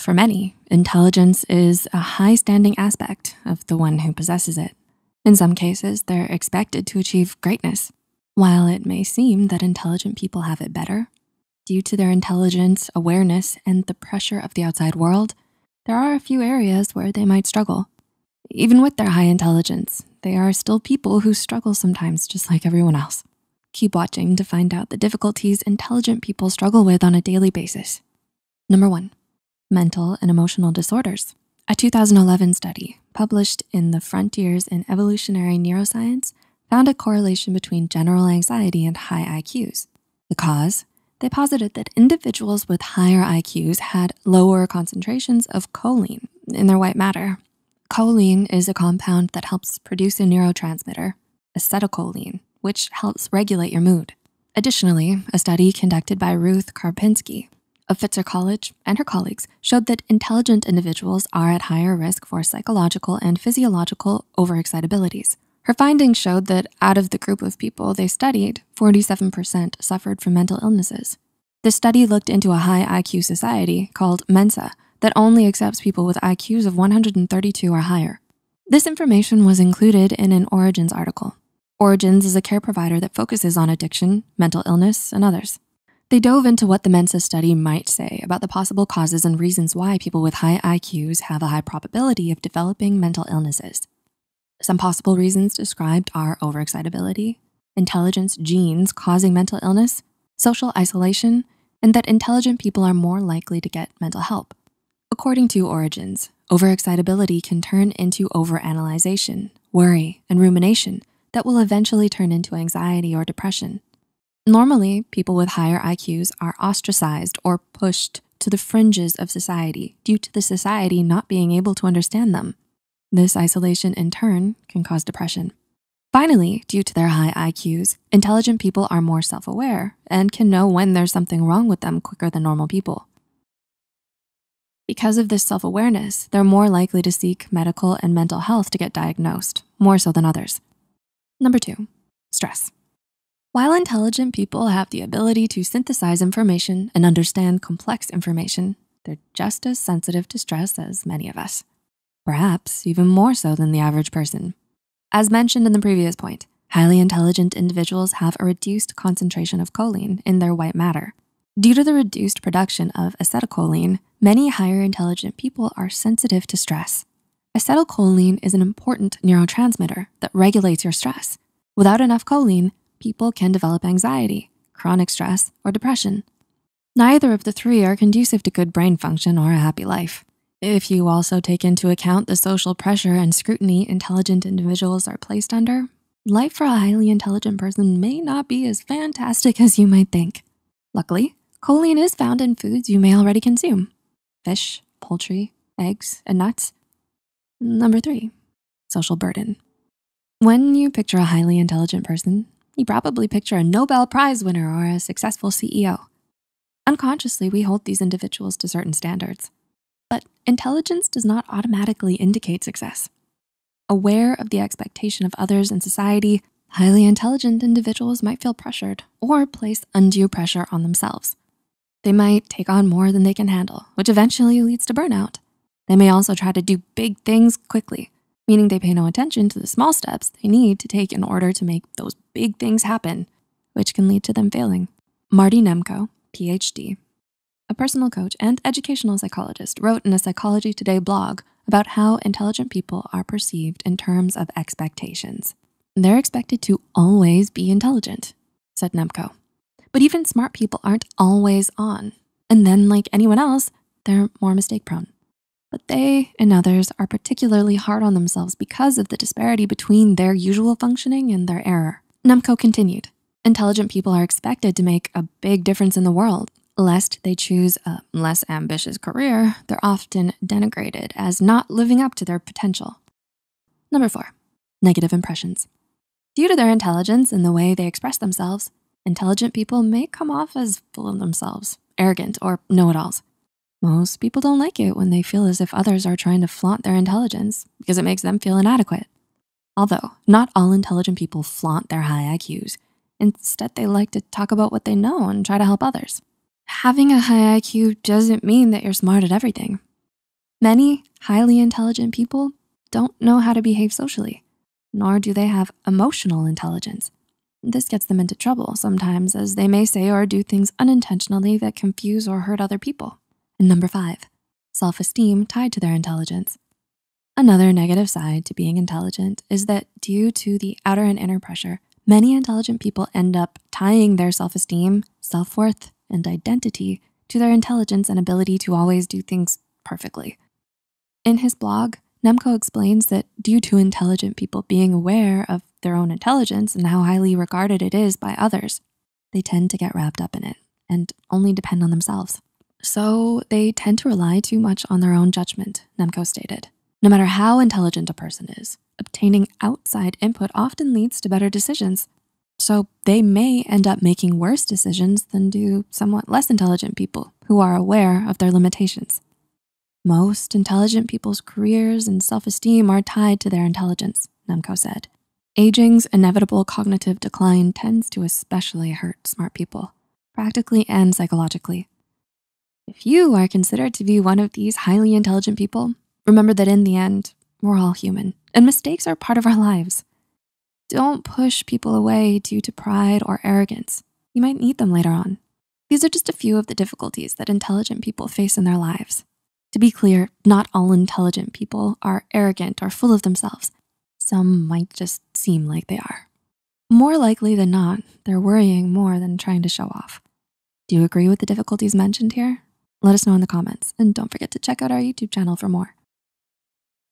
For many, intelligence is a high-standing aspect of the one who possesses it. In some cases, they're expected to achieve greatness. While it may seem that intelligent people have it better, due to their intelligence, awareness, and the pressure of the outside world, there are a few areas where they might struggle. Even with their high intelligence, they are still people who struggle sometimes just like everyone else. Keep watching to find out the difficulties intelligent people struggle with on a daily basis. Number 1, mental and emotional disorders. A 2011 study published in the Frontiers in Evolutionary Neuroscience found a correlation between general anxiety and high IQs. The cause? They posited that individuals with higher IQs had lower concentrations of choline in their white matter. Choline is a compound that helps produce a neurotransmitter, acetylcholine, which helps regulate your mood. Additionally, a study conducted by Ruth Karpinski of Fitzer College and her colleagues showed that intelligent individuals are at higher risk for psychological and physiological overexcitabilities. Her findings showed that out of the group of people they studied, 47% suffered from mental illnesses. The study looked into a high IQ society called Mensa that only accepts people with IQs of 132 or higher. This information was included in an Origins article. Origins is a care provider that focuses on addiction, mental illness, and others. They dove into what the Mensa study might say about the possible causes and reasons why people with high IQs have a high probability of developing mental illnesses. Some possible reasons described are overexcitability, intelligence genes causing mental illness, social isolation, and that intelligent people are more likely to get mental help. According to Origins, overexcitability can turn into overanalyzation, worry, and rumination that will eventually turn into anxiety or depression. Normally, people with higher IQs are ostracized or pushed to the fringes of society due to the society not being able to understand them. This isolation in turn can cause depression. Finally, due to their high IQs, intelligent people are more self-aware and can know when there's something wrong with them quicker than normal people. Because of this self-awareness, they're more likely to seek medical and mental health to get diagnosed, more so than others. Number 2, stress. While intelligent people have the ability to synthesize information and understand complex information, they're just as sensitive to stress as many of us. Perhaps even more so than the average person. As mentioned in the previous point, highly intelligent individuals have a reduced concentration of choline in their white matter. Due to the reduced production of acetylcholine, many higher intelligent people are sensitive to stress. Acetylcholine is an important neurotransmitter that regulates your stress. Without enough choline, people can develop anxiety, chronic stress, or depression. Neither of the three are conducive to good brain function or a happy life. If you also take into account the social pressure and scrutiny intelligent individuals are placed under, life for a highly intelligent person may not be as fantastic as you might think. Luckily, choline is found in foods you may already consume: fish, poultry, eggs, and nuts. Number 3, social burden. When you picture a highly intelligent person, you probably picture a Nobel Prize winner or a successful CEO. Unconsciously, we hold these individuals to certain standards. But intelligence does not automatically indicate success. Aware of the expectation of others in society, highly intelligent individuals might feel pressured or place undue pressure on themselves. They might take on more than they can handle, which eventually leads to burnout. They may also try to do big things quickly, meaning they pay no attention to the small steps they need to take in order to make those big things happen, which can lead to them failing. Marty Nemko, PhD, a personal coach and educational psychologist, wrote in a Psychology Today blog about how intelligent people are perceived in terms of expectations. They're expected to always be intelligent, said Nemko. But even smart people aren't always on. And then, like anyone else, they're more mistake prone. But they and others are particularly hard on themselves because of the disparity between their usual functioning and their error. Nemko continued, intelligent people are expected to make a big difference in the world. Lest they choose a less ambitious career, they're often denigrated as not living up to their potential. Number 4, negative impressions. Due to their intelligence and the way they express themselves, intelligent people may come off as full of themselves, arrogant, or know-it-alls. Most people don't like it when they feel as if others are trying to flaunt their intelligence because it makes them feel inadequate. Although not all intelligent people flaunt their high IQs. Instead, they like to talk about what they know and try to help others. Having a high IQ doesn't mean that you're smart at everything. Many highly intelligent people don't know how to behave socially, nor do they have emotional intelligence. This gets them into trouble sometimes, as they may say or do things unintentionally that confuse or hurt other people. And number 5, self-esteem tied to their intelligence. Another negative side to being intelligent is that due to the outer and inner pressure, many intelligent people end up tying their self-esteem, self-worth, and identity to their intelligence and ability to always do things perfectly. In his blog, Nemco explains that due to intelligent people being aware of their own intelligence and how highly regarded it is by others, they tend to get wrapped up in it and only depend on themselves. So they tend to rely too much on their own judgment, Nemco stated. No matter how intelligent a person is, obtaining outside input often leads to better decisions. So they may end up making worse decisions than do somewhat less intelligent people who are aware of their limitations. Most intelligent people's careers and self-esteem are tied to their intelligence, Nemco said. Aging's inevitable cognitive decline tends to especially hurt smart people, practically and psychologically. If you are considered to be one of these highly intelligent people, remember that in the end, we're all human and mistakes are part of our lives. Don't push people away due to pride or arrogance. You might need them later on. These are just a few of the difficulties that intelligent people face in their lives. To be clear, not all intelligent people are arrogant or full of themselves. Some might just seem like they are. More likely than not, they're worrying more than trying to show off. Do you agree with the difficulties mentioned here? Let us know in the comments, and don't forget to check out our YouTube channel for more.